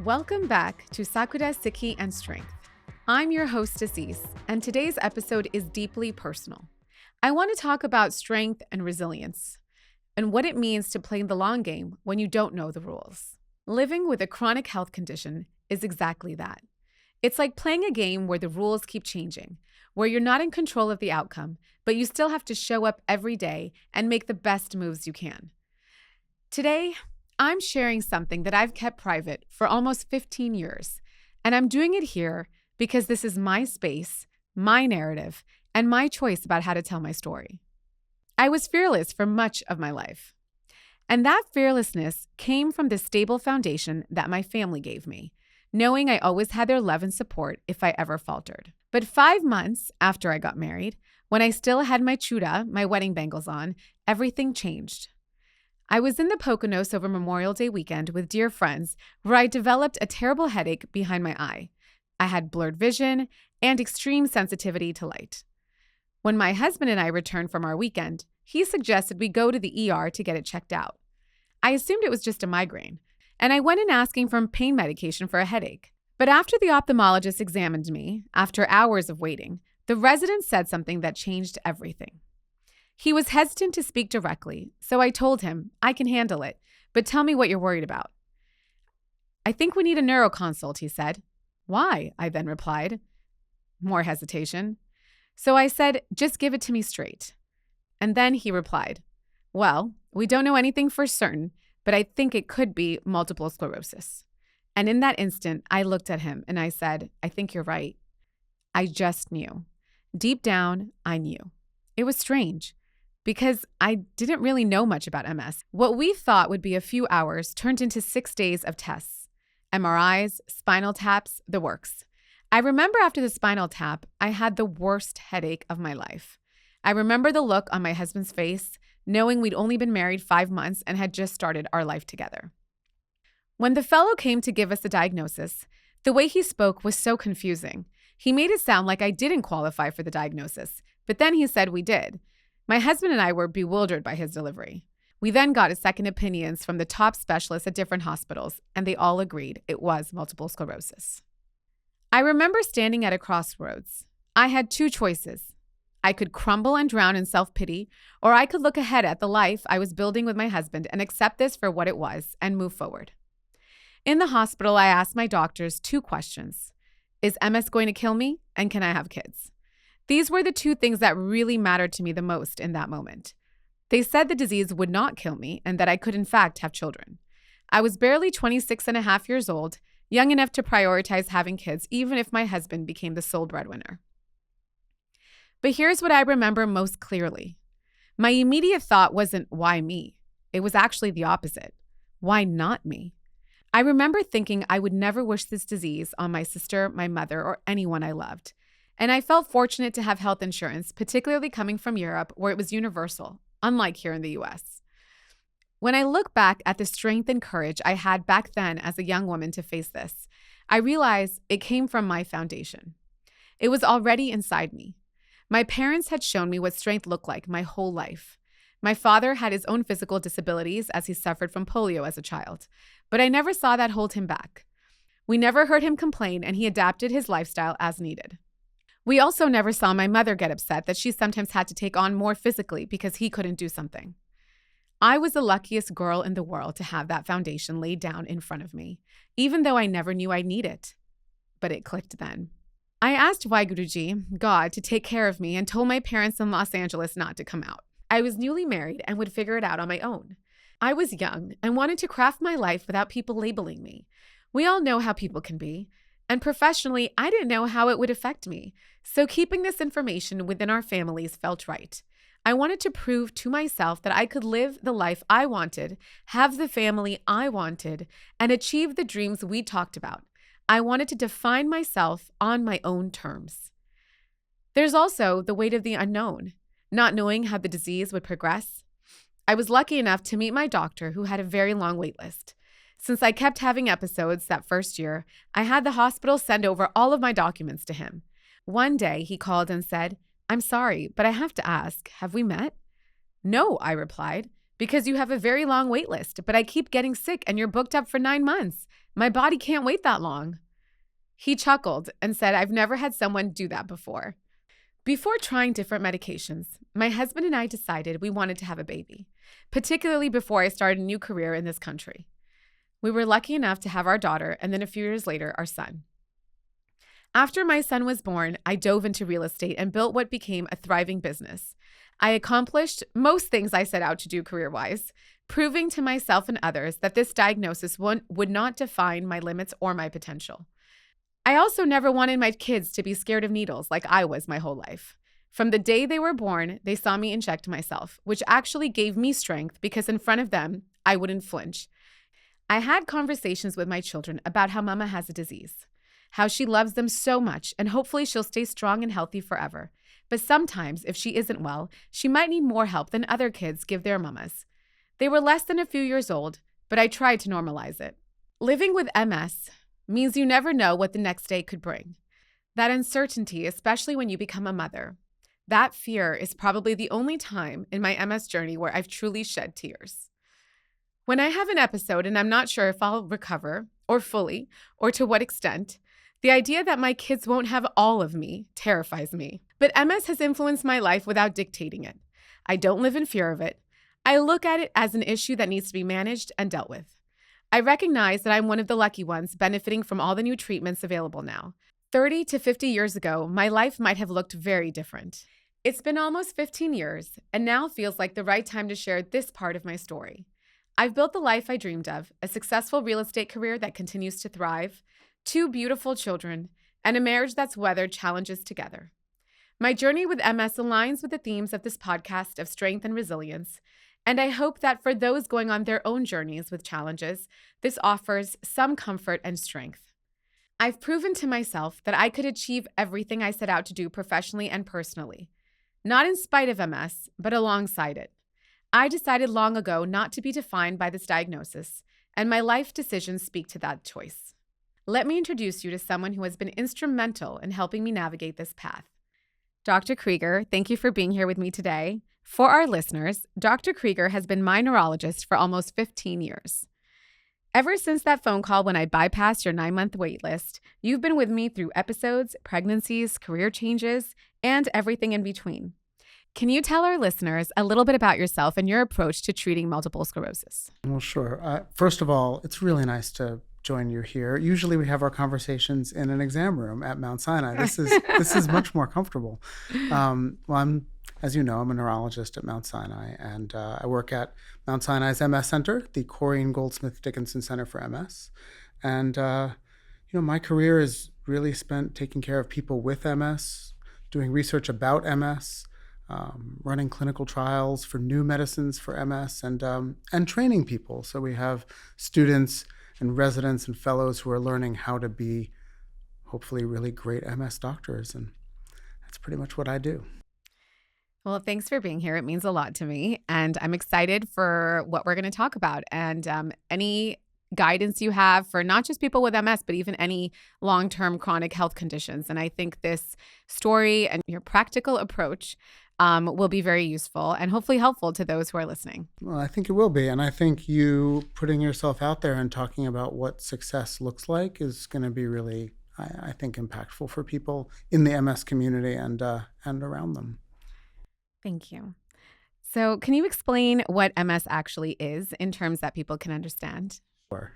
Welcome back to Sakura, Sikhi, and Strength. I'm your host, Aziz, and today's episode is deeply personal. I want to talk about strength and resilience, and what it means to play the long game when you don't know the rules. Living with a chronic health condition is exactly that. It's like playing a game where the rules keep changing, where you're not in control of the outcome, but you still have to show up every day and make the best moves you can. Today, I'm sharing something that I've kept private for almost 15 years, and I'm doing it here because this is my space, my narrative, and my choice about how to tell my story. I was fearless for much of my life, and that fearlessness came from the stable foundation that my family gave me, knowing I always had their love and support if I ever faltered. But 5 months after I got married, when I still had my choora, my wedding bangles on, everything changed. I was in the Poconos over Memorial Day weekend with dear friends where I developed a terrible headache behind my eye. I had blurred vision and extreme sensitivity to light. When my husband and I returned from our weekend, he suggested we go to the ER to get it checked out. I assumed it was just a migraine, and I went in asking for pain medication for a headache. But after the ophthalmologist examined me, after hours of waiting, the resident said something that changed everything. He was hesitant to speak directly, so I told him, I can handle it, but tell me what you're worried about. I think we need a neuroconsult, he said. Why? I then replied. More hesitation. So I said, just give it to me straight. And then he replied, well, we don't know anything for certain, but I think it could be multiple sclerosis. And in that instant, I looked at him and I said, I think you're right. I just knew. Deep down, I knew. It was strange, because I didn't really know much about MS. What we thought would be a few hours turned into 6 days of tests. MRIs, spinal taps, the works. I remember after the spinal tap, I had the worst headache of my life. I remember the look on my husband's face, knowing we'd only been married 5 months and had just started our life together. When the fellow came to give us the diagnosis, the way he spoke was so confusing. He made it sound like I didn't qualify for the diagnosis, but then he said we did. My husband and I were bewildered by his delivery. We then got second opinions from the top specialists at different hospitals, and they all agreed it was multiple sclerosis. I remember standing at a crossroads. I had 2 choices. I could crumble and drown in self-pity, or I could look ahead at the life I was building with my husband and accept this for what it was and move forward. In the hospital, I asked my doctors 2 questions. Is MS going to kill me, and can I have kids? These were the 2 things that really mattered to me the most in that moment. They said the disease would not kill me and that I could in fact have children. I was barely 26 and a half years old, young enough to prioritize having kids even if my husband became the sole breadwinner. But here's what I remember most clearly. My immediate thought wasn't, why me? It was actually the opposite. Why not me? I remember thinking I would never wish this disease on my sister, my mother, or anyone I loved. And I felt fortunate to have health insurance, particularly coming from Europe, where it was universal, unlike here in the US. When I look back at the strength and courage I had back then as a young woman to face this, I realize it came from my foundation. It was already inside me. My parents had shown me what strength looked like my whole life. My father had his own physical disabilities as he suffered from polio as a child, but I never saw that hold him back. We never heard him complain, and he adapted his lifestyle as needed. We also never saw my mother get upset that she sometimes had to take on more physically because he couldn't do something. I was the luckiest girl in the world to have that foundation laid down in front of me, even though I never knew I'd need it. But it clicked then. I asked Waiguruji, God, to take care of me and told my parents in Los Angeles not to come out. I was newly married and would figure it out on my own. I was young and wanted to craft my life without people labeling me. We all know how people can be. And professionally, I didn't know how it would affect me. So keeping this information within our families felt right. I wanted to prove to myself that I could live the life I wanted, have the family I wanted, and achieve the dreams we talked about. I wanted to define myself on my own terms. There's also the weight of the unknown, not knowing how the disease would progress. I was lucky enough to meet my doctor, who had a very long wait list. Since I kept having episodes that first year, I had the hospital send over all of my documents to him. One day, he called and said, I'm sorry, but I have to ask, have we met? No, I replied, because you have a very long wait list, but I keep getting sick and you're booked up for 9 months. My body can't wait that long." He chuckled and said, "I've never had someone do that before." Before trying different medications, my husband and I decided we wanted to have a baby, particularly before I started a new career in this country. We were lucky enough to have our daughter and then a few years later, our son. After my son was born, I dove into real estate and built what became a thriving business. I accomplished most things I set out to do career-wise, proving to myself and others that this diagnosis would not define my limits or my potential. I also never wanted my kids to be scared of needles like I was my whole life. From the day they were born, they saw me inject myself, which actually gave me strength because in front of them, I wouldn't flinch. I had conversations with my children about how Mama has a disease, how she loves them so much, and hopefully she'll stay strong and healthy forever. But sometimes, if she isn't well, she might need more help than other kids give their mamas. They were less than a few years old, but I tried to normalize it. Living with MS means you never know what the next day could bring. That uncertainty, especially when you become a mother, that fear is probably the only time in my MS journey where I've truly shed tears. When I have an episode and I'm not sure if I'll recover, or fully, or to what extent, the idea that my kids won't have all of me terrifies me. But MS has influenced my life without dictating it. I don't live in fear of it. I look at it as an issue that needs to be managed and dealt with. I recognize that I'm one of the lucky ones benefiting from all the new treatments available now. 30 to 50 years ago, my life might have looked very different. It's been almost 15 years, and now feels like the right time to share this part of my story. I've built the life I dreamed of, a successful real estate career that continues to thrive, 2 beautiful children, and a marriage that's weathered challenges together. My journey with MS aligns with the themes of this podcast of strength and resilience, and I hope that for those going on their own journeys with challenges, this offers some comfort and strength. I've proven to myself that I could achieve everything I set out to do professionally and personally, not in spite of MS, but alongside it. I decided long ago not to be defined by this diagnosis, and my life decisions speak to that choice. Let me introduce you to someone who has been instrumental in helping me navigate this path. Dr. Krieger, thank you for being here with me today. For our listeners, Dr. Krieger has been my neurologist for almost 15 years. Ever since that phone call when I bypassed your 9-month wait list, you've been with me through episodes, pregnancies, career changes, and everything in between. Can you tell our listeners a little bit about yourself and your approach to treating multiple sclerosis? Well, sure. First of all, it's really nice to join you here. Usually we have our conversations in an exam room at Mount Sinai. This is much more comfortable. As you know, I'm a neurologist at Mount Sinai, and I work at Mount Sinai's MS Center, the Corinne Goldsmith Dickinson Center for MS. And my career is really spent taking care of people with MS, doing research about MS, running clinical trials for new medicines for MS, and training people. So we have students and residents and fellows who are learning how to be hopefully really great MS doctors. And that's pretty much what I do. Well, thanks for being here. It means a lot to me. And I'm excited for what we're going to talk about. And any guidance you have for not just people with MS, but even any long-term chronic health conditions. And I think this story and your practical approach will be very useful and hopefully helpful to those who are listening. Well, I think it will be. And I think you putting yourself out there and talking about what success looks like is going to be really, I think, impactful for people in the MS community and around them. Thank you. So can you explain what MS actually is in terms that people can understand? Sure.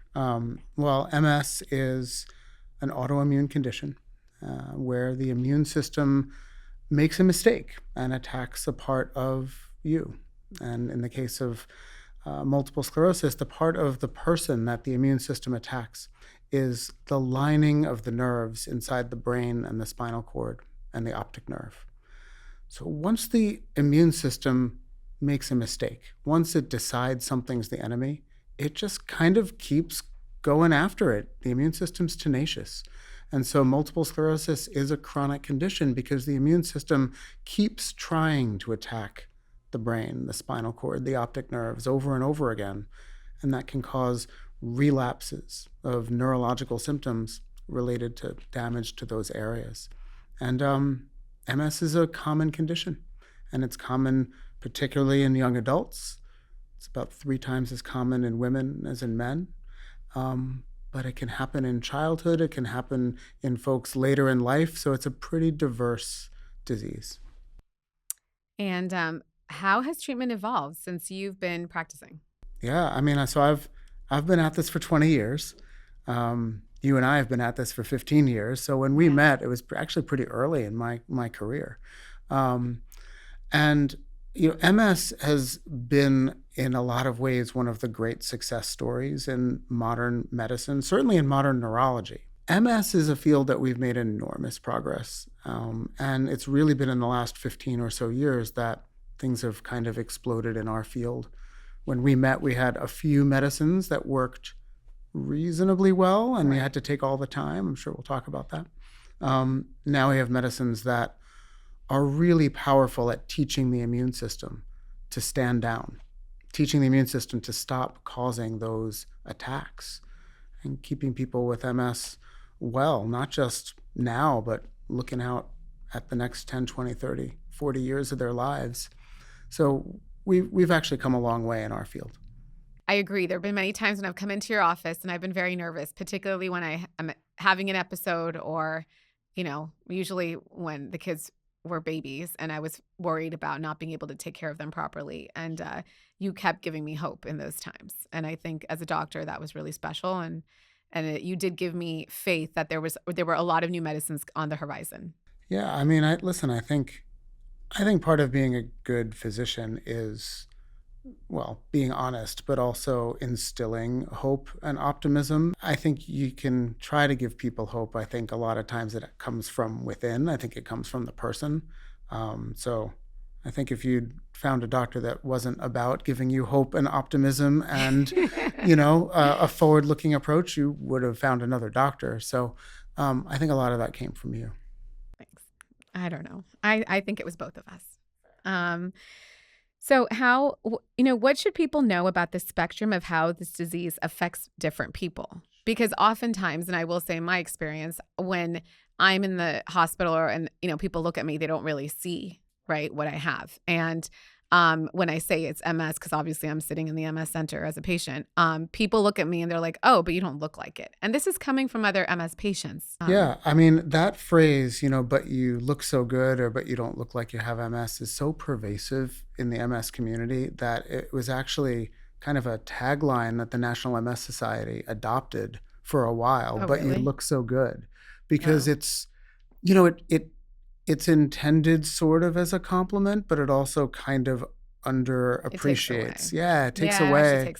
Well, MS is an autoimmune condition where the immune system makes a mistake and attacks a part of you. And in the case of multiple sclerosis, the part of the person that the immune system attacks is the lining of the nerves inside the brain and the spinal cord and the optic nerve. So once the immune system makes a mistake, once it decides something's the enemy, it just kind of keeps going after it. The immune system's tenacious. And so multiple sclerosis is a chronic condition because the immune system keeps trying to attack the brain, the spinal cord, the optic nerves over and over again. And that can cause relapses of neurological symptoms related to damage to those areas. And MS is a common condition, and it's common particularly in young adults, It's about 3 times as common in women as in men. But it can happen in childhood. It can happen in folks later in life. So it's a pretty diverse disease. And how has treatment evolved since you've been practicing? Yeah, I mean, so I've been at this for 20 years. You and I have been at this for 15 years. So when we met, it was actually pretty early in my career. And MS has been in a lot of ways one of the great success stories in modern medicine, certainly in modern neurology. MS is a field that we've made enormous progress. And it's really been in the last 15 or so years that things have kind of exploded in our field. When we met, we had a few medicines that worked reasonably well, and we had to take all the time. I'm sure we'll talk about that. Now we have medicines that are really powerful at teaching the immune system to stand down, teaching the immune system to stop causing those attacks, and keeping people with MS well, not just now, but looking out at the next 10, 20, 30, 40 years of their lives. So we've actually come a long way in our field. I agree. There have been many times when I've come into your office and I've been very nervous, particularly when I'm having an episode or, usually when the kids were babies and I was worried about not being able to take care of them properly. And you kept giving me hope in those times. And I think as a doctor, that was really special. And you did give me faith that there were a lot of new medicines on the horizon. Yeah, I mean, I think part of being a good physician is, well, being honest, but also instilling hope and optimism. I think you can try to give people hope. I think a lot of times it comes from within. I think it comes from the person. So I think if you'd found a doctor that wasn't about giving you hope and optimism and, a forward-looking approach, you would have found another doctor. So I think a lot of that came from you. Thanks. I don't know. I think it was both of us. So what should people know about the spectrum of how this disease affects different people? Because oftentimes, and I will say in my experience, when I'm in the hospital and people look at me, they don't really see, right, what I have. And when I say it's MS, because obviously I'm sitting in the MS center as a patient, people look at me and they're like, oh, but you don't look like it. And this is coming from other MS patients. Yeah, I mean, that phrase, but you look so good or but you don't look like you have MS is so pervasive in the MS community that it was actually kind of a tagline that the National MS Society adopted for a while, Oh, but really? you look so good, because it's, it's intended sort of as a compliment, but it also kind of underappreciates. It takes away,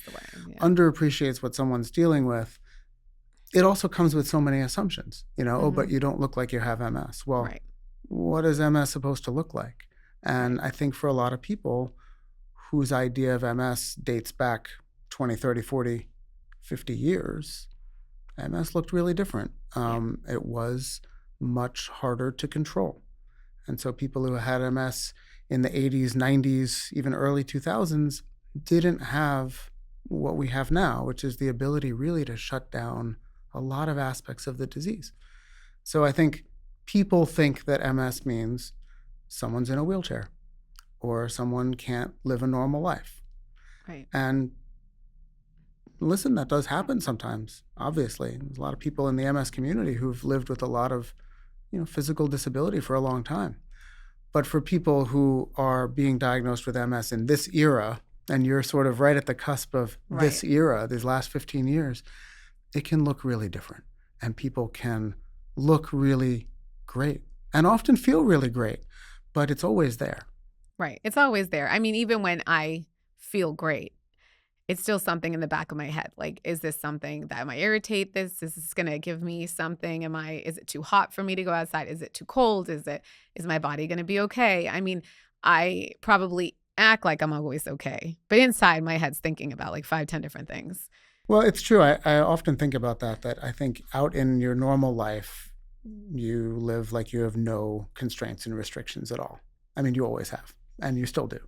underappreciates what someone's dealing with. It also comes with so many assumptions, oh, but you don't look like you have MS. Well, what is MS supposed to look like? And I think for a lot of people whose idea of MS dates back 20, 30, 40, 50 years, MS looked really different. It was much harder to control. And so people who had MS in the 80s, 90s, even early 2000s didn't have what we have now, which is the ability really to shut down a lot of aspects of the disease. So I think people think that MS means someone's in a wheelchair or someone can't live a normal life. Right. And listen, that does happen sometimes, obviously. There's a lot of people in the MS community who've lived with a lot of physical disability for a long time. But for people who are being diagnosed with MS in this era, and you're sort of right at the cusp of this era, these last 15 years, it can look really different. And people can look really great and often feel really great, but it's always there. Right. It's always there. I mean, even when I feel great, it's still something in the back of my head. Like, is this something that might irritate this? Is this going to give me something? Is it too hot for me to go outside? Is it too cold? Is my body going to be okay? I mean, I probably act like I'm always okay, but inside my head's thinking about like 5-10 different things. Well, it's true. I often think about that I think out in your normal life, you live like you have no constraints and restrictions at all. I mean, you always have, and you still do.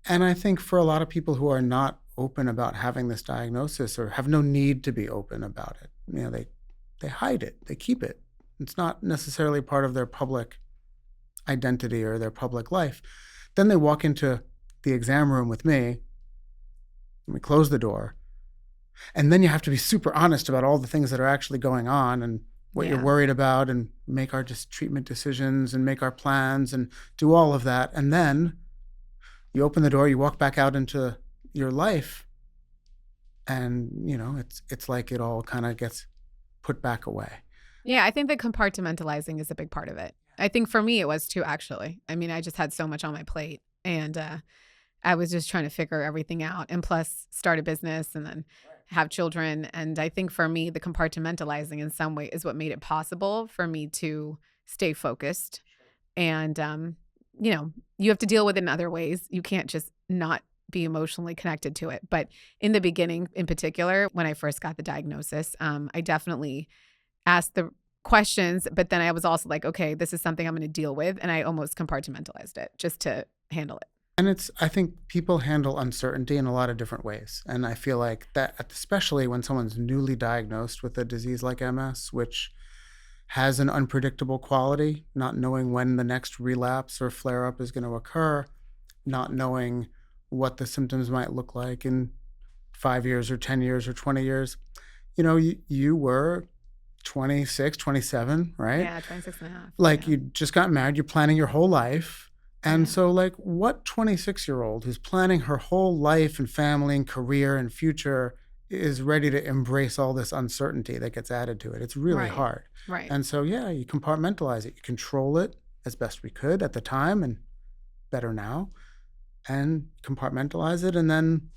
And I think for a lot of people who are not open about having this diagnosis or have no need to be open about it, they hide it, they keep it. It's not necessarily part of their public identity or their public life. Then they walk into the exam room with me and we close the door. And then you have to be super honest about all the things that are actually going on and what you're worried about, and make our treatment decisions and make our plans and do all of that. And then you open the door, you walk back out into your life, and, it's like it all kind of gets put back away. Yeah, I think that compartmentalizing is a big part of it. I think for me it was too, actually. I mean, I just had so much on my plate, and I was just trying to figure everything out, and plus start a business and then have children. And I think for me, the compartmentalizing in some way is what made it possible for me to stay focused. And, you have to deal with it in other ways. You can't just not be emotionally connected to it. But in the beginning, in particular, when I first got the diagnosis, I definitely asked the questions, but then I was also like, okay, this is something I'm going to deal with. And I almost compartmentalized it just to handle it. And I think people handle uncertainty in a lot of different ways. And I feel like that, especially when someone's newly diagnosed with a disease like MS, which has an unpredictable quality, not knowing when the next relapse or flare-up is going to occur, not knowing what the symptoms might look like in 5 years or 10 years or 20 years. You were 26, 27, right? Yeah, 26 and a half. Like, you just got married, you're planning your whole life. And so, like, what 26-year-old who's planning her whole life and family and career and future is ready to embrace all this uncertainty that gets added to it? It's really hard. Right. And so, you compartmentalize it. You control it as best we could at the time, and better now, and compartmentalize it, and then,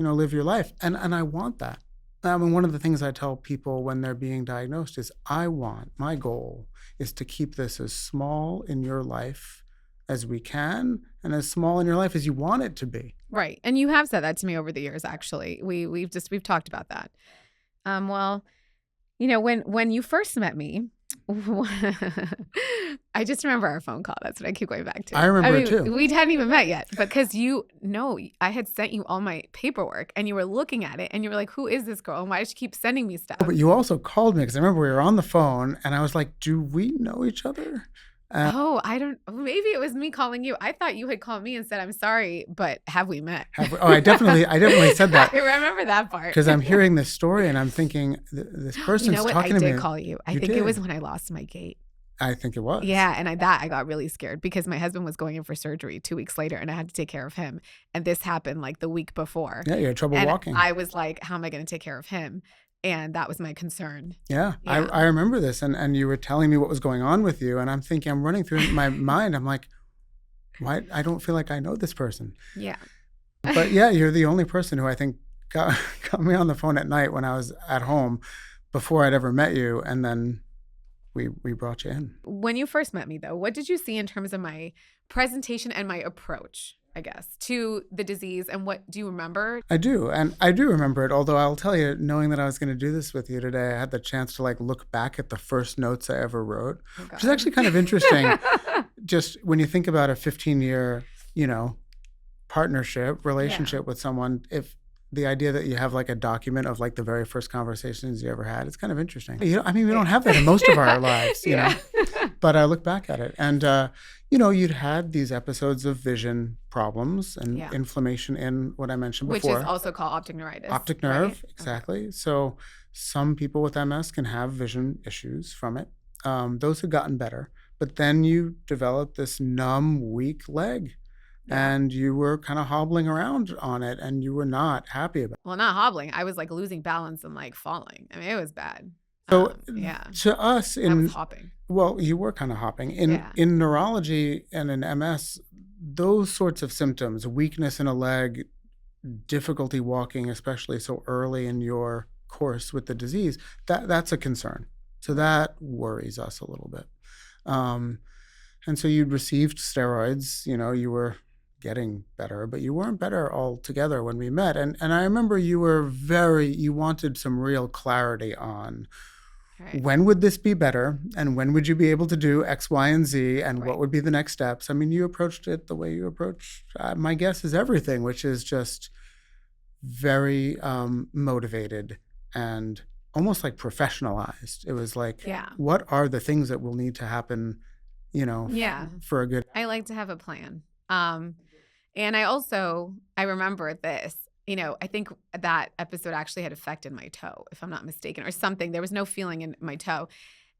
live your life. And I want that. I mean, one of the things I tell people when they're being diagnosed is my goal is to keep this as small in your life as we can, and as small in your life as you want it to be. Right. And you have said that to me over the years, actually. We've talked about that. Well, when you first met me, I just remember our phone call. That's what I keep going back to. I remember it too. We hadn't even met yet, because I had sent you all my paperwork, and you were looking at it, and you were like, who is this girl? And why does she keep sending me stuff? But you also called me, because I remember we were on the phone, and I was like, do we know each other? Maybe it was me calling you. I thought you had called me and said, I'm sorry, but have we met? I definitely said that. I remember that part. Because I'm hearing this story and I'm thinking, this person's talking to me. I did call you. I think it was when I lost my gait. I think it was. Yeah, and I got really scared, because my husband was going in for surgery 2 weeks later, and I had to take care of him. And this happened like the week before. Yeah, you had trouble walking. I was like, how am I going to take care of him? And that was my concern. Yeah. I remember this. And you were telling me what was going on with you. And I'm thinking, I'm running through my mind. I'm like, why? I don't feel like I know this person. Yeah. But yeah, you're the only person who I think got me on the phone at night when I was at home before I'd ever met you. And then we brought you in. When you first met me, though, what did you see in terms of my presentation and my approach, I guess, to the disease? And what do you remember? I do. And I do remember it. Although I'll tell you, knowing that I was going to do this with you today, I had the chance to look back at the first notes I ever wrote, which is actually kind of interesting. Just when you think about a 15-year, relationship with someone, if the idea that you have a document of the very first conversations you ever had, it's kind of interesting. We don't have that in most of our lives, you know. But I look back at it, and you'd had these episodes of vision problems and inflammation in what I mentioned before, which is also called optic neuritis. Optic nerve, right? Exactly. Okay. So some people with MS can have vision issues from it. Those have gotten better, but then you develop this numb, weak leg. And you were kind of hobbling around on it, and you were not happy about it. Well, not hobbling. I was losing balance and falling. I mean, it was bad. So to us, I was hopping. Well, you were kind of hopping. In neurology and in MS, those sorts of symptoms, weakness in a leg, difficulty walking, especially so early in your course with the disease, that's a concern. So that worries us a little bit. And so you'd received steroids, you were getting better, but you weren't better altogether when we met. And I remember you wanted some real clarity on when would this be better, and when would you be able to do X, Y, and Z, and what would be the next steps. I mean, you approached it the way you approach, my guess is everything, which is just very motivated and almost professionalized. It was what are the things that will need to happen, for a good. I like to have a plan. And I remember this, I think that episode actually had affected my toe, if I'm not mistaken, or something. There was no feeling in my toe.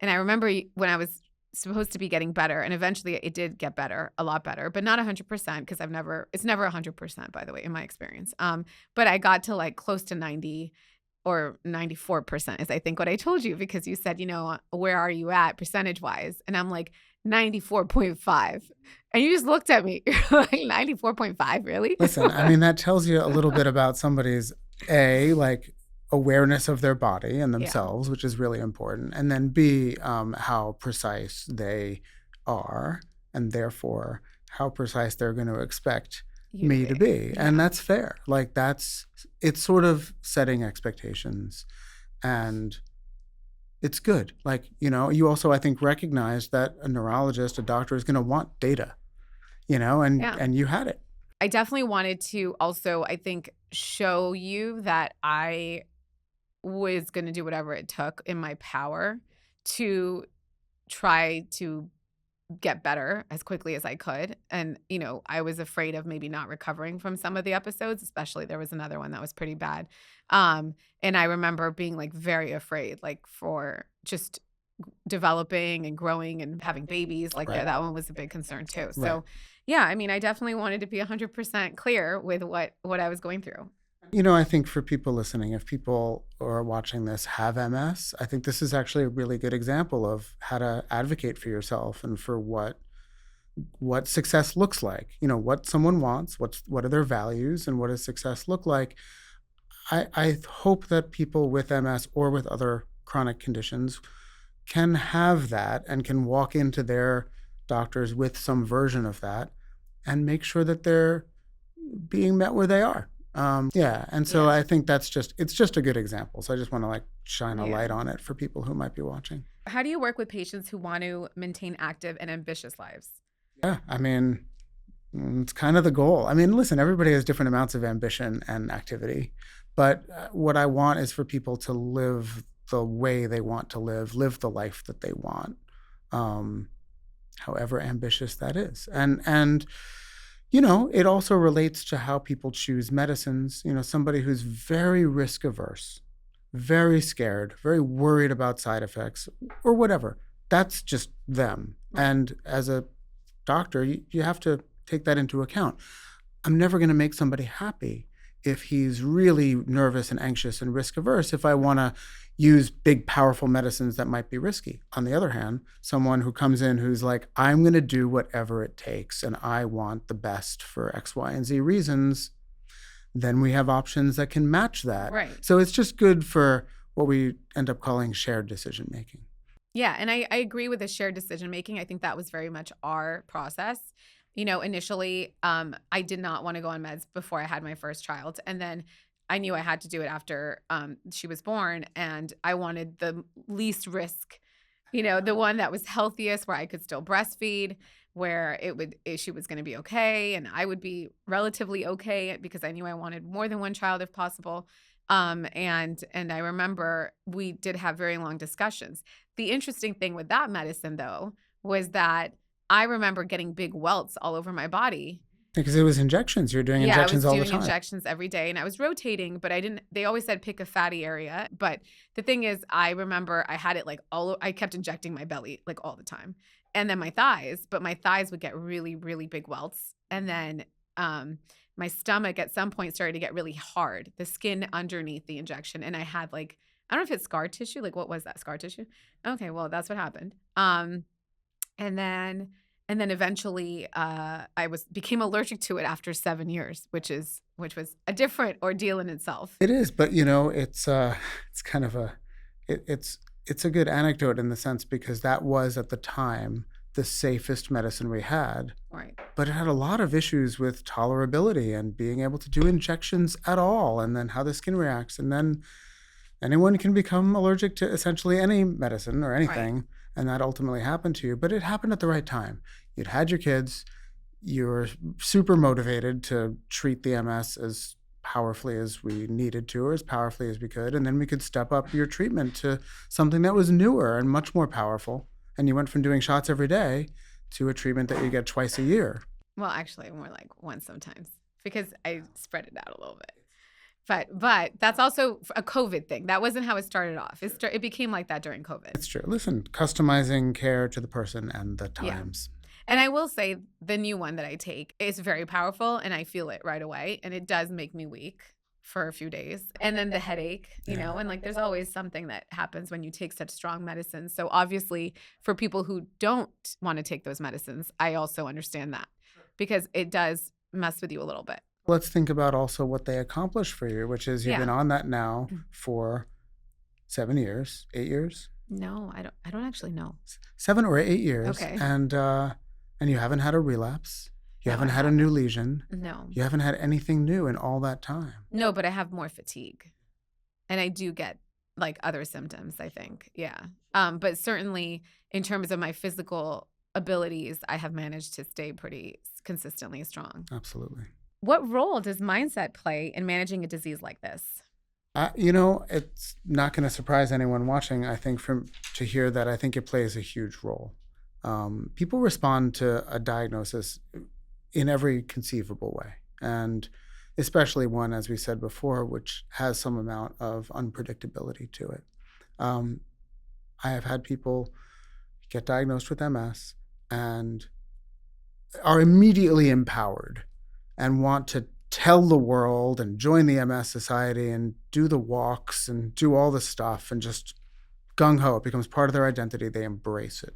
And I remember when I was supposed to be getting better, and eventually it did get better, a lot better, but not 100%, because it's never 100%, by the way, in my experience. But I got to like close to 90 or 94% is I think what I told you, because you said, where are you at percentage wise? And I'm like 94.5. And you just looked at me. You're like 94.5, really? Listen, I mean, that tells you a little bit about somebody's like awareness of their body and themselves, which is really important. And then B, how precise they are, and therefore how precise they're going to expect me to be. Yeah. And that's fair. Like it's sort of setting expectations, and it's good. Like, you also, I think, recognize that a neurologist, a doctor, is going to want data, and you had it. I definitely wanted to also, I think, show you that I was going to do whatever it took in my power to try to get better as quickly as I could. And, I was afraid of maybe not recovering from some of the episodes, especially there was another one that was pretty bad. And I remember being like very afraid, like for just developing and growing and having babies. Like Right. that one was a big concern too. Right. So yeah, I mean, I definitely wanted to be 100% clear with what I was going through. I think for people listening, if people who are watching this have MS, I think this is actually a really good example of how to advocate for yourself and for what success looks like. What someone wants, what are their values, and what does success look like. I hope that people with MS or with other chronic conditions can have that and can walk into their doctors with some version of that and make sure that they're being met where they are. And so I think it's just a good example. So I just want to shine a light on it for people who might be watching. How do you work with patients who want to maintain active and ambitious lives? Yeah, I mean, it's kind of the goal. I mean, listen, everybody has different amounts of ambition and activity, but what I want is for people to live the way they want to live the life that they want, however ambitious that is. And it also relates to how people choose medicines. Somebody who's very risk averse, very scared, very worried about side effects or whatever, that's just them. And as a doctor, you have to take that into account. I'm never going to make somebody happy if he's really nervous and anxious and risk averse, if I want to use big, powerful medicines that might be risky. On the other hand, someone who comes in who's like, I'm going to do whatever it takes and I want the best for X, Y, and Z reasons, then we have options that can match that. Right. So it's just good for what we end up calling shared decision making. Yeah, and I agree with the shared decision making. I think that was very much our process. Initially, I did not want to go on meds before I had my first child. And then I knew I had to do it after she was born. And I wanted the least risk, the one that was healthiest, where I could still breastfeed, where she was going to be okay. And I would be relatively okay because I knew I wanted more than one child if possible. And I remember we did have very long discussions. The interesting thing with that medicine, though, was that I remember getting big welts all over my body. Because it was injections. You're doing injections all the time. I was doing injections every day, and I was rotating, but they always said pick a fatty area. But the thing is, I remember I had it I kept injecting my belly all the time. And then my thighs, but my thighs would get really, really big welts. And then my stomach at some point started to get really hard, the skin underneath the injection. And I had I don't know if it's scar tissue. What was that, scar tissue? Okay, well, that's what happened. And then eventually I became allergic to it after 7 years, which was a different ordeal in itself. It is, but it's kind of it's a good anecdote in the sense because that was at the time the safest medicine we had. Right. But it had a lot of issues with tolerability and being able to do injections at all, and then how the skin reacts, and then anyone can become allergic to essentially any medicine or anything. Right. And that ultimately happened to you, but it happened at the right time. You'd had your kids, you were super motivated to treat the MS as powerfully as we needed to, or as powerfully as we could, and then we could step up your treatment to something that was newer and much more powerful. And you went from doing shots every day to a treatment that you get twice a year. Well, actually, more like once sometimes, because I spread it out a little bit. But that's also a COVID thing. That wasn't how it started off. It became like that during COVID. It's true. Listen, customizing care to the person and the times. And I will say the new one that I take is very powerful and I feel it right away. And it does make me weak for a few days. And then the headache, you know, and like there's always something that happens when you take such strong medicines. So obviously for people who don't want to take those medicines, I also understand that because it does mess with you a little bit. Let's think about also what they accomplished for you, which is you've been on that now for 7 years, 8 years? No, I don't actually know. 7 or 8 years. Okay. And you haven't had a relapse. You haven't had a new lesion. No. You haven't had anything new in all that time. No, but I have more fatigue. And I do get like other symptoms, I think. Yeah. But certainly in terms of my physical abilities, I have managed to stay pretty consistently strong. Absolutely. What role does mindset play in managing a disease like this? You know, it's not going to surprise anyone watching, I think, to hear that I think it plays a huge role. People respond to a diagnosis in every conceivable way, and especially one, as we said before, which has some amount of unpredictability to it. I have had people get diagnosed with MS and are immediately empowered and want to tell the world and join the MS Society and do the walks and do all the stuff and just gung-ho. It becomes part of their identity. They embrace it.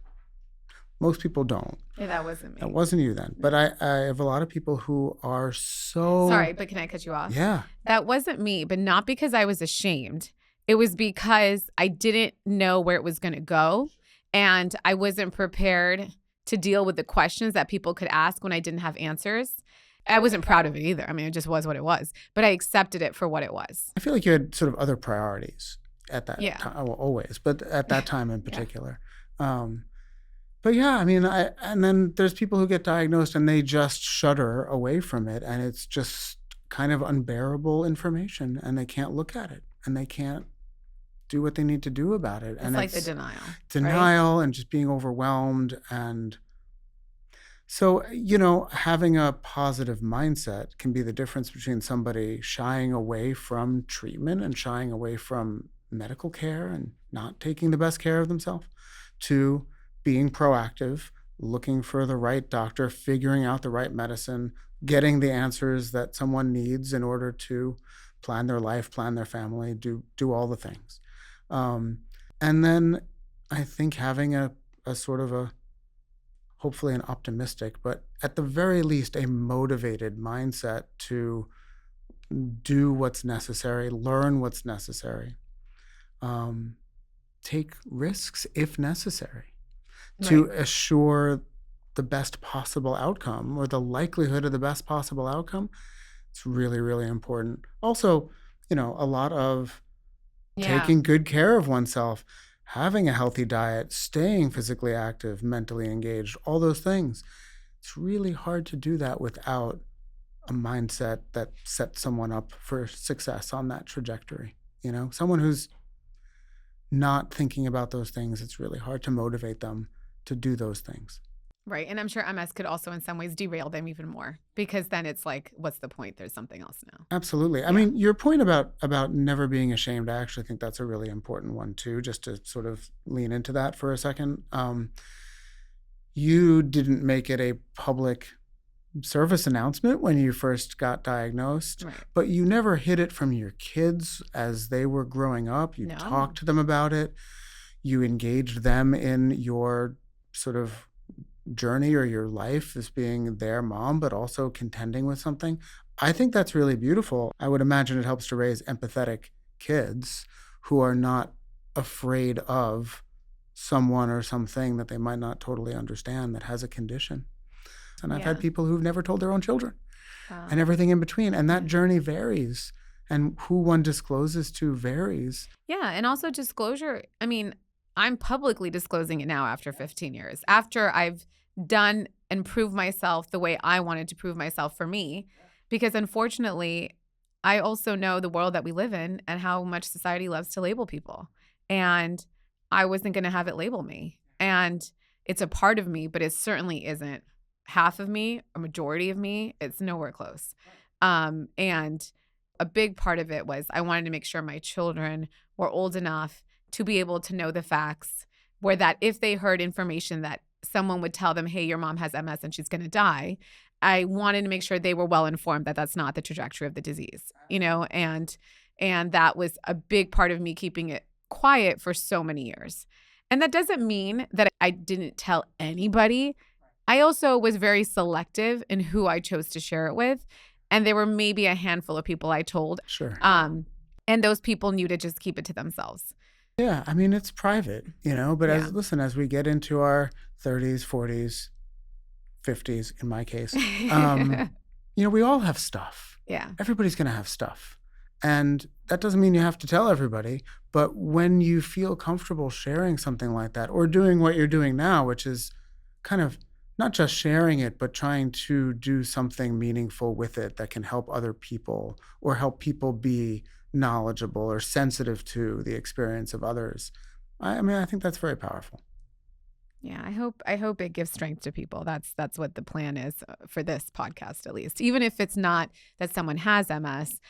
Most people don't. Yeah, that wasn't me. That wasn't you then. But I have a lot of people who are so... Sorry, but can I cut you off? Yeah. That wasn't me, but not because I was ashamed. It was because I didn't know where it was going to go. And I wasn't prepared to deal with the questions that people could ask when I didn't have answers. I wasn't proud of it either. I mean, it just was what it was. But I accepted it for what it was. I feel like you had sort of other priorities at that time. Well, always, but at that time in particular. But yeah, I mean, and then there's people who get diagnosed and they just shudder away from it. And it's just kind of unbearable information and they can't look at it and they can't do what they need to do about it. It's like the denial. Denial, right? And just being overwhelmed. And so, you know, having a positive mindset can be the difference between somebody shying away from treatment and shying away from medical care and not taking the best care of themselves to being proactive, looking for the right doctor, figuring out the right medicine, getting the answers that someone needs in order to plan their life, plan their family, do all the things. And then I think having a sort of a, hopefully an optimistic, but at the very least a motivated mindset to do what's necessary, learn what's necessary, take risks if necessary. To assure the best possible outcome or the likelihood of the best possible outcome, it's really, really important. Also, you know, a lot of taking good care of oneself, having a healthy diet, staying physically active, mentally engaged, all those things. It's really hard to do that without a mindset that sets someone up for success on that trajectory. You know, someone who's not thinking about those things, it's really hard to motivate them to do those things. Right. And I'm sure MS could also in some ways derail them even more because then it's like, what's the point? There's something else now. Absolutely. I mean, your point about never being ashamed, I actually think that's a really important one too, just to sort of lean into that for a second. You didn't make it a public service announcement when you first got diagnosed, but you never hid it from your kids as they were growing up. You talked to them about it. You engaged them in your sort of journey or your life as being their mom, but also contending with something. I think that's really beautiful. I would imagine it helps to raise empathetic kids who are not afraid of someone or something that they might not totally understand that has a condition. And I've had people who've never told their own children and everything in between. And that journey varies. And who one discloses to varies. Yeah. And also disclosure. I mean, I'm publicly disclosing it now after 15 years, after I've done and proved myself the way I wanted to prove myself for me, because unfortunately, I also know the world that we live in and how much society loves to label people. And I wasn't going to have it label me. And it's a part of me, but it certainly isn't half of me, a majority of me. It's nowhere close. And a big part of it was I wanted to make sure my children were old enough to be able to know the facts, where that if they heard information that someone would tell them, hey, your mom has MS and she's going to die, I wanted to make sure they were well informed that that's not the trajectory of the disease, and that was a big part of me keeping it quiet for so many years. And that doesn't mean that I didn't tell anybody. I also was very selective in who I chose to share it with. And there were maybe a handful of people I told. Sure. And those people knew to just keep it to themselves. Yeah, I mean, it's private, but as we get into our 30s, 40s, 50s, in my case, we all have stuff. Yeah. Everybody's going to have stuff. And that doesn't mean you have to tell everybody, but when you feel comfortable sharing something like that or doing what you're doing now, which is kind of not just sharing it, but trying to do something meaningful with it that can help other people or help people be knowledgeable or sensitive to the experience of others. I think that's very powerful. Yeah, I hope it gives strength to people. That's what the plan is for this podcast, at least. Even if it's not that someone has MS,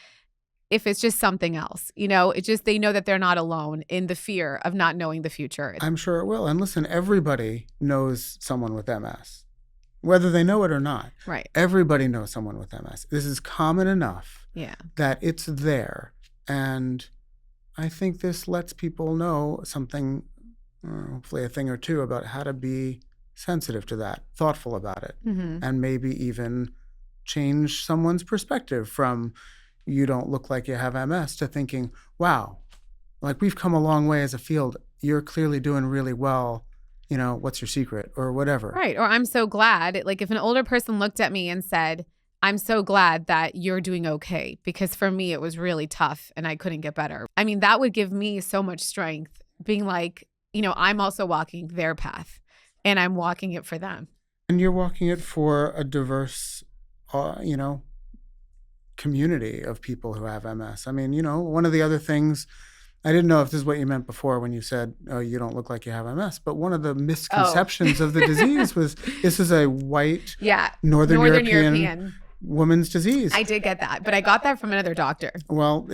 if it's just something else, it's just they know that they're not alone in the fear of not knowing the future. I'm sure it will. And listen, everybody knows someone with MS, whether they know it or not. Right. Everybody knows someone with MS. This is common enough that it's there. And I think this lets people know something, hopefully a thing or two, about how to be sensitive to that, thoughtful about it, and maybe even change someone's perspective from you don't look like you have MS to thinking, wow, like we've come a long way as a field. You're clearly doing really well. What's your secret or whatever. Right. Or I'm so glad, like if an older person looked at me and said, I'm so glad that you're doing okay, because for me, it was really tough and I couldn't get better. I mean, that would give me so much strength being like, I'm also walking their path and I'm walking it for them. And you're walking it for a diverse, community of people who have MS. I mean, one of the other things, I didn't know if this is what you meant before when you said, oh, you don't look like you have MS, but one of the misconceptions of the disease was this is a white, Northern European woman's disease. I did get that, but I got that from another doctor. Well,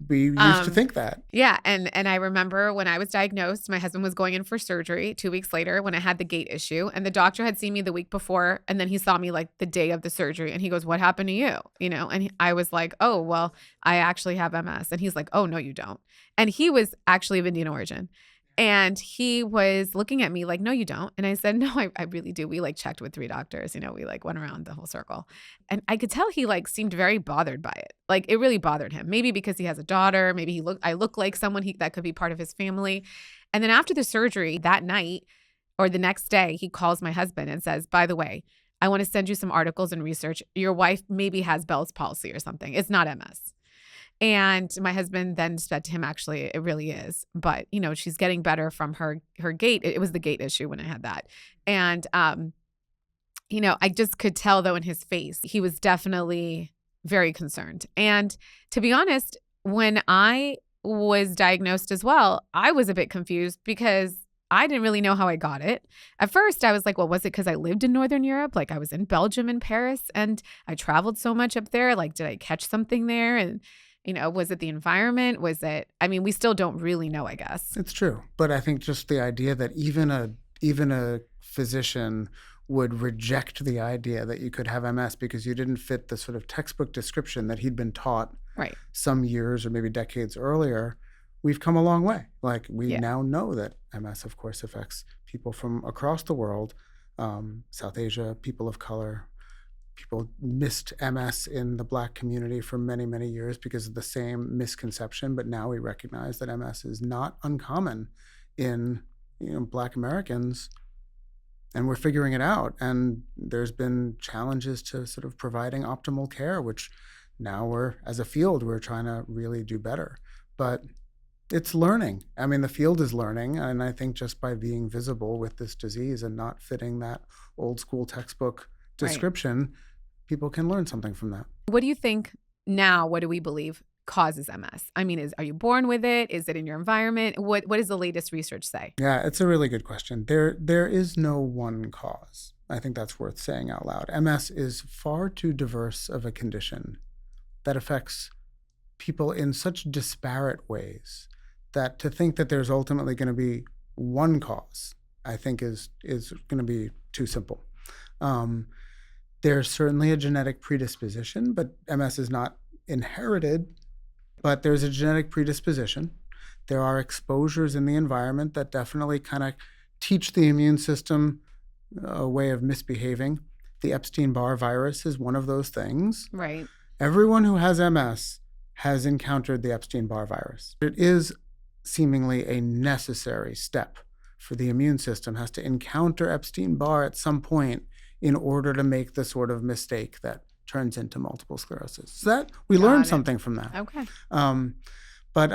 we used to think that. Yeah. And I remember when I was diagnosed, my husband was going in for surgery 2 weeks later when I had the gait issue, and the doctor had seen me the week before. And then he saw me like the day of the surgery and he goes, what happened to you? And I was like, oh, well, I actually have MS. And he's like, oh, no, you don't. And he was actually of Indian origin. And he was looking at me like, no, you don't. And I said, no, I really do. We like checked with 3 doctors, we like went around the whole circle. And I could tell he like seemed very bothered by it. Like it really bothered him. Maybe because he has a daughter, maybe I look like someone that could be part of his family. And then after the surgery that night or the next day, he calls my husband and says, by the way, I want to send you some articles and research. Your wife maybe has Bell's palsy or something. It's not MS. And my husband then said to him, actually, it really is. But, she's getting better from her gait. It was the gait issue when I had that. And, I just could tell, though, in his face, he was definitely very concerned. And to be honest, when I was diagnosed as well, I was a bit confused because I didn't really know how I got it. At first, I was like, well, was it because I lived in Northern Europe? Like I was in Belgium and Paris and I traveled so much up there. Like, did I catch something there? And was it the environment? We still don't really know, I guess. It's true. But I think just the idea that even a physician would reject the idea that you could have MS because you didn't fit the sort of textbook description that he'd been taught some years or maybe decades earlier, we've come a long way. Like we now know that MS, of course, affects people from across the world, South Asia, people of color. People missed MS in the Black community for many, many years because of the same misconception. But now we recognize that MS is not uncommon in Black Americans, and we're figuring it out. And there's been challenges to sort of providing optimal care, which now as a field, we're trying to really do better. But it's learning. The field is learning. And I think just by being visible with this disease and not fitting that old school textbook description, people can learn something from that. What do you think now? What do we believe causes MS? Are you born with it? Is it in your environment? What does the latest research say? Yeah, it's a really good question. There is no one cause. I think that's worth saying out loud. MS is far too diverse of a condition that affects people in such disparate ways that to think that there's ultimately going to be one cause, I think is going to be too simple. There's certainly a genetic predisposition, but MS is not inherited, but there's a genetic predisposition. There are exposures in the environment that definitely kind of teach the immune system a way of misbehaving. The Epstein-Barr virus is one of those things. Right. Everyone who has MS has encountered the Epstein-Barr virus. It is seemingly a necessary step for the immune system, has to encounter Epstein-Barr at some point in order to make the sort of mistake that turns into multiple sclerosis. So that we learned something from that. Okay. But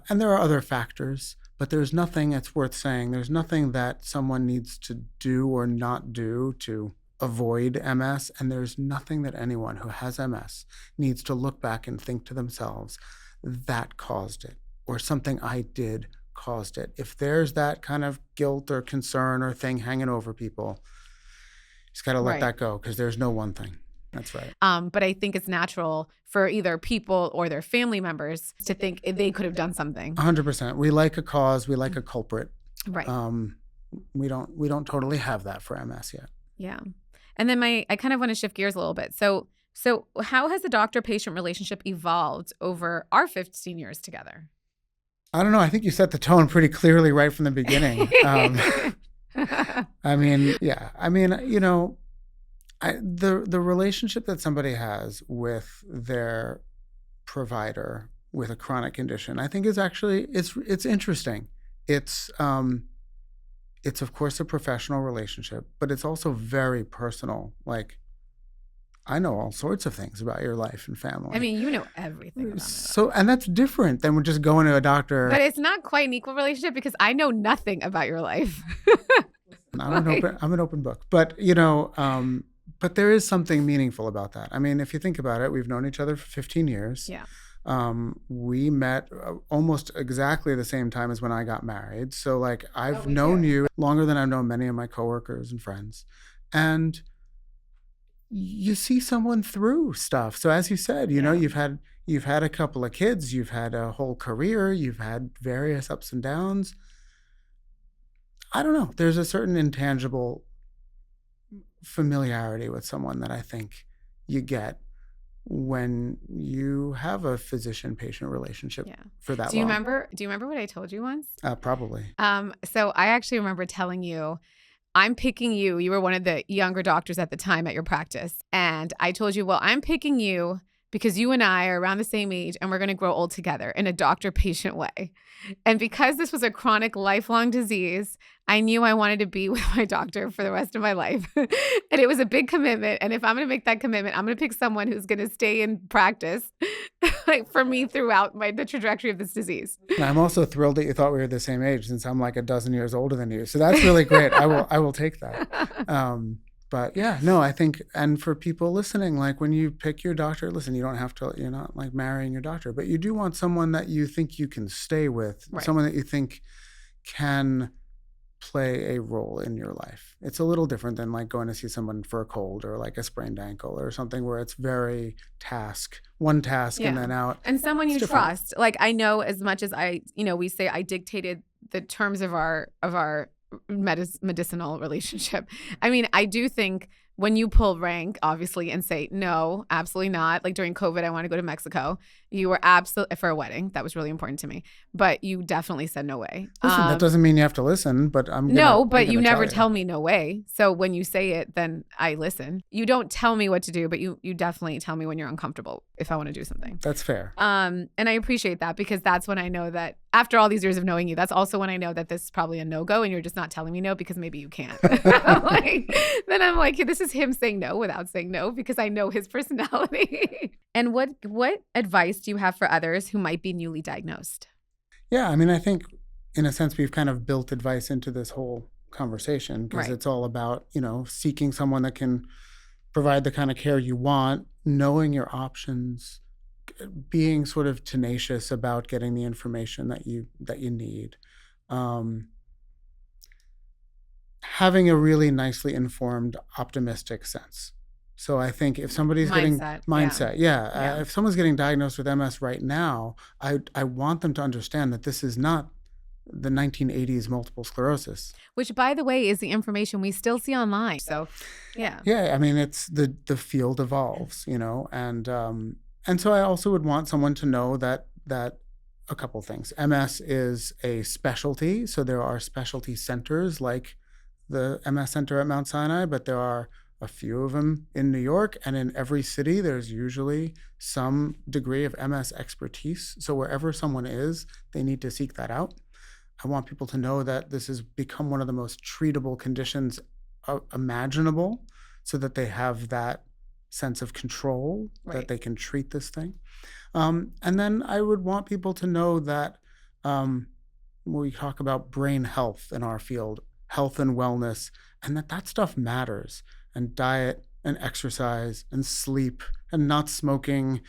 there are other factors, but there's nothing, it's worth saying, there's nothing that someone needs to do or not do to avoid MS, and there's nothing that anyone who has MS needs to look back and think to themselves, that caused it, or something I did caused it. If there's that kind of guilt or concern or thing hanging over people, you just got to let that go, because there's no one thing. That's right. But I think it's natural for either people or their family members to think they could have done something. 100%. We like a cause. We like a culprit. Right. We don't totally have that for MS yet. Yeah. And then I kind of want to shift gears a little bit. So how has the doctor-patient relationship evolved over our 15 years together? I don't know. I think you set the tone pretty clearly right from the beginning. The relationship that somebody has with their provider with a chronic condition, I think is actually, it's interesting. It's of course a professional relationship, but it's also very personal. Like, I know all sorts of things about your life and family. I mean, you know everything about it. So, and that's different than just going to a doctor. But it's not quite an equal relationship, because I know nothing about your life. I'm an open book, but but there is something meaningful about that. I mean, if you think about it, we've known each other for 15 years. Yeah. We met almost exactly the same time as when I got married. So like I've known you longer than I've known many of my coworkers and friends. And you see someone through stuff. So as you said, you've had a couple of kids, you've had a whole career, you've had various ups and downs. I don't know. There's a certain intangible familiarity with someone that I think you get when you have a physician-patient relationship for that long. Do you remember what I told you once? Probably. So I actually remember telling you, I'm picking you. You were one of the younger doctors at the time at your practice. And I told you, well, I'm picking you because you and I are around the same age and we're going to grow old together in a doctor-patient way. And because this was a chronic, lifelong disease, I knew I wanted to be with my doctor for the rest of my life. And it was a big commitment. And if I'm going to make that commitment, I'm going to pick someone who's going to stay in practice like for me throughout the trajectory of this disease. I'm also thrilled that you thought we were the same age, since I'm like a dozen years older than you. So that's really great. I will take that. But yeah, no, I think, and for people listening, like when you pick your doctor, listen, you're not like marrying your doctor, but you do want someone that you think you can stay with, someone that you think can play a role in your life. It's a little different than like going to see someone for a cold or like a sprained ankle or something where it's very one task and then out. And someone you trust. Like I know, as much as we say I dictated the terms of our medicinal relationship. I mean, I do think when you pull rank, obviously, and say, no, absolutely not. Like during COVID, I want to go to Mexico. You were absolutely, for a wedding. That was really important to me. But you definitely said no way. Listen, that doesn't mean you have to listen, but you never tell me no way. So when you say it, then I listen. You don't tell me what to do, but you definitely tell me when you're uncomfortable if I want to do something. That's fair. And I appreciate that, because that's when I know that after all these years of knowing you, that's also when I know that this is probably a no-go and you're just not telling me no because maybe you can't. Then I'm like, this is him saying no without saying no, because I know his personality. And what advice do you have for others who might be newly diagnosed? Yeah, I mean, I think in a sense we've kind of built advice into this whole conversation, because it's all about, seeking someone that can provide the kind of care you want, knowing your options, being sort of tenacious about getting the information that you need. Having a really nicely informed, optimistic sense So I think if somebody's Mindset, yeah. if someone's getting diagnosed with MS right now, I want them to understand that this is not the 1980s multiple sclerosis. Which, by the way, is the information we still see online. So, yeah. Yeah, I mean, it's the field evolves, and so I also would want someone to know that a couple things. MS is a specialty, so there are specialty centers like the MS Center at Mount Sinai, but there are a few of them in New York, and in every city, there's usually some degree of MS expertise. So wherever someone is, they need to seek that out. I want people to know that this has become one of the most treatable conditions imaginable, so that they have that sense of control, that they can treat this thing. And then I would want people to know that when we talk about brain health in our field, health and wellness, and that stuff matters. And diet and exercise and sleep and not smoking,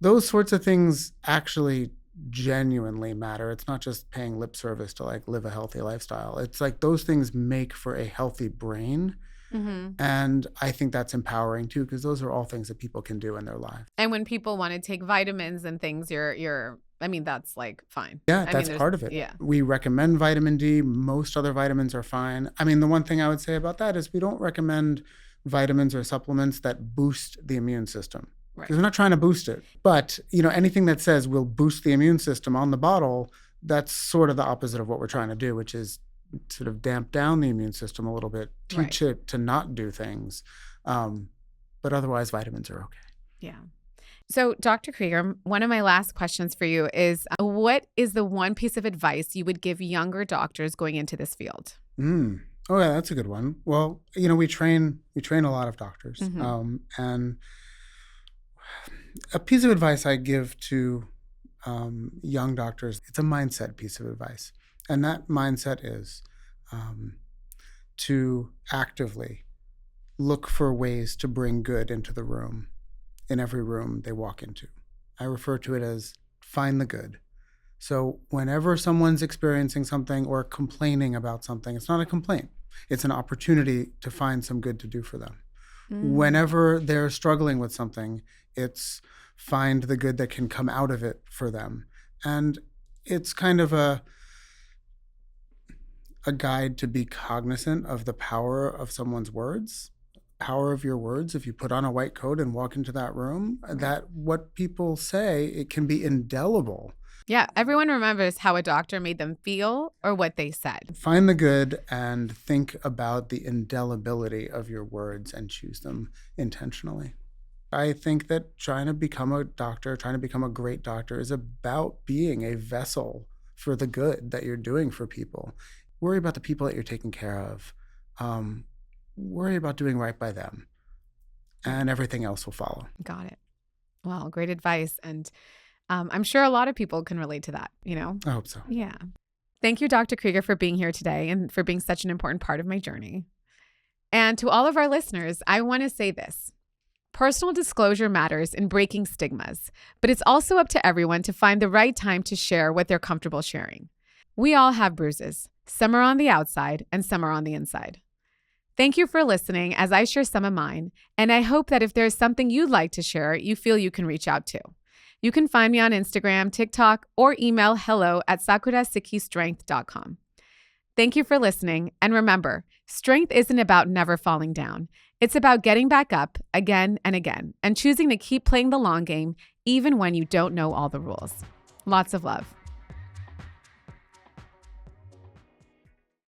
those sorts of things actually genuinely matter. It's not just paying lip service to like live a healthy lifestyle. It's like those things make for a healthy brain. And I think that's empowering too, because those are all things that people can do in their lives. And when people want to take vitamins and things, I mean, that's like fine. Yeah, that's part of it. Yeah. We recommend vitamin D. Most other vitamins are fine. I mean, the one thing I would say about that is we don't recommend vitamins or supplements that boost the immune system. Because we're not trying to boost it. But, anything that says we'll boost the immune system on the bottle, that's sort of the opposite of what we're trying to do, which is sort of damp down the immune system a little bit, teach it to not do things. But otherwise, vitamins are okay. Yeah. So, Dr. Krieger, one of my last questions for you is, what is the one piece of advice you would give younger doctors going into this field? Oh, yeah, that's a good one. Well, we train a lot of doctors. And a piece of advice I give to young doctors, it's a mindset piece of advice. And that mindset is to actively look for ways to bring good into the room, in every room they walk into. I refer to it as find the good. So whenever someone's experiencing something or complaining about something, it's not a complaint. It's an opportunity to find some good to do for them. Whenever they're struggling with something, it's find the good that can come out of it for them. And it's kind of a guide to be cognizant of the power of someone's words, power of your words. If you put on a white coat and walk into that room, that what people say, it can be indelible. Yeah, everyone remembers how a doctor made them feel or what they said. Find the good and think about the indelibility of your words and choose them intentionally. I think that trying to become a doctor, trying to become a great doctor is about being a vessel for the good that you're doing for people. Worry about the people that you're taking care of. Worry about doing right by them, and everything else will follow. Got it. Well, great advice. And I'm sure a lot of people can relate to that, I hope so. Yeah. Thank you, Dr. Krieger, for being here today and for being such an important part of my journey. And to all of our listeners, I want to say this. Personal disclosure matters in breaking stigmas, but it's also up to everyone to find the right time to share what they're comfortable sharing. We all have bruises. Some are on the outside and some are on the inside. Thank you for listening as I share some of mine, and I hope that if there's something you'd like to share, you feel you can reach out to. You can find me on Instagram, TikTok, or email hello@sakurasikhistrength.com. Thank you for listening, and remember, strength isn't about never falling down. It's about getting back up again and again and choosing to keep playing the long game even when you don't know all the rules. Lots of love.